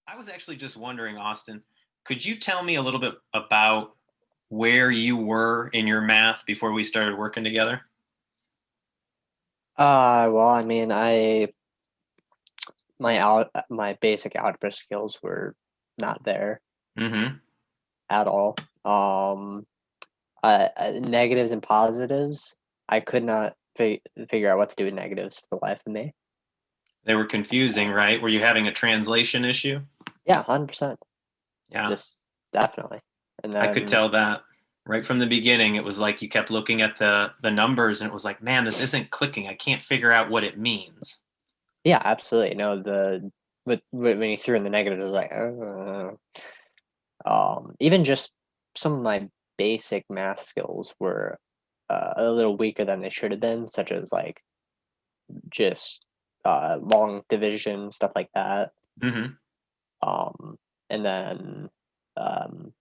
I was actually just wondering, Austin, could you tell me a little bit about where you were in your math before we started working together? Well, I mean, my basic algebra skills were not there Mm-hmm. at all. Negatives and positives, I could not figure out what to do with negatives for the life of me. They were confusing, right? Were you having a translation issue? Yeah, 100%. Yeah, Just definitely. And I could then, tell that right from the beginning. It was like you kept looking at the numbers, and it was like, man, this isn't clicking. I can't figure out what it means. yeah, absolutely. No, when you threw in the negatives, I was like, even just some of my basic math skills were a little weaker than they should have been, such as like just long division, stuff like that. Mm-hmm. Um, and then um,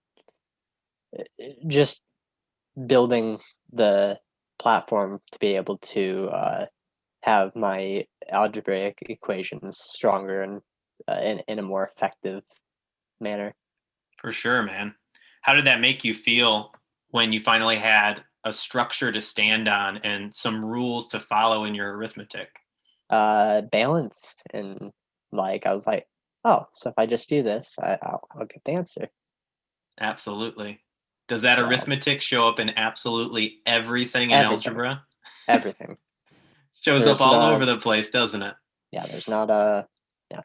just building the platform to be able to have my algebraic equations stronger and in a more effective manner. For sure, man. How did that make you feel when you finally had a structure to stand on and some rules to follow in your arithmetic? Balanced and like I was like, oh, so if I just do this, I'll get the answer. Absolutely. Does that So arithmetic show up in absolutely everything in everything, algebra? everything. Shows up There's all not, over the place, doesn't it? yeah, there's not a, yeah,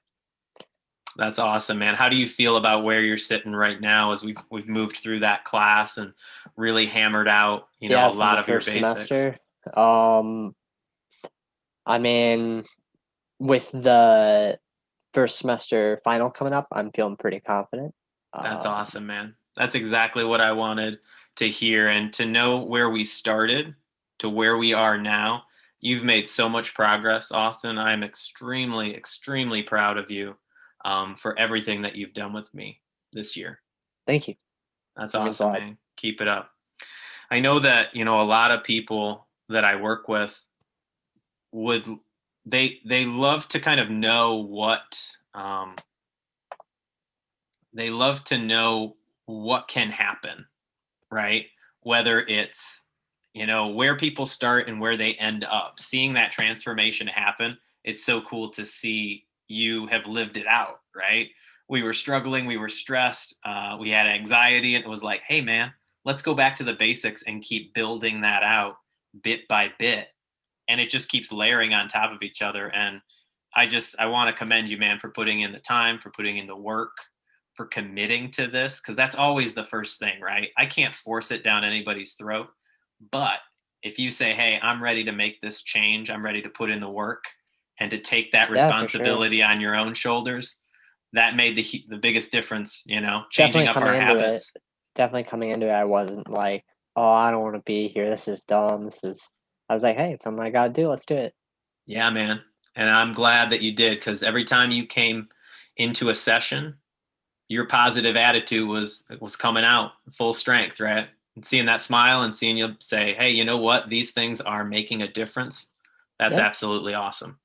That's awesome, man. How do you feel about where you're sitting right now as we've moved through that class and really hammered out, yeah. a This is lot the of your first basics? semester. Um, I mean, with the first semester final coming up, I'm feeling pretty confident. That's Um, awesome, man. That's exactly what I wanted to hear and to know where we started to where we are now. You've made so much progress, Austin. I'm extremely, extremely proud of you for everything that you've done with me this year. Thank you. That's That means a awesome, lot. man. Keep it up. I know that, a lot of people that I work with would they love to kind of know they love to know what can happen, right? Whether it's, where people start and where they end up, seeing that transformation happen. It's so cool to see you have lived it out, right? We were struggling, we were stressed, we had anxiety, and it was like, hey, man, let's go back to the basics and keep building that out bit by bit. And it just keeps layering on top of each other. And I want to commend you, man, for putting in the time, for putting in the work, for committing to this, because that's always the first thing, right? I can't force it down anybody's throat. But if you say, hey, I'm ready to make this change, I'm ready to put in the work and to take that Yeah, for sure. responsibility on your own shoulders, that made the biggest difference, changing Definitely up coming our into it. habits. Definitely coming into it. I wasn't like, oh, I don't want to be here. This is dumb. This is. I was like, hey, it's something I gotta do. Let's do it. Yeah, man. And I'm glad that you did, because every time you came into a session, your positive attitude was coming out full strength, right? And seeing that smile and seeing you say, hey, you know what? These things are making a difference. That's Yeah, absolutely awesome.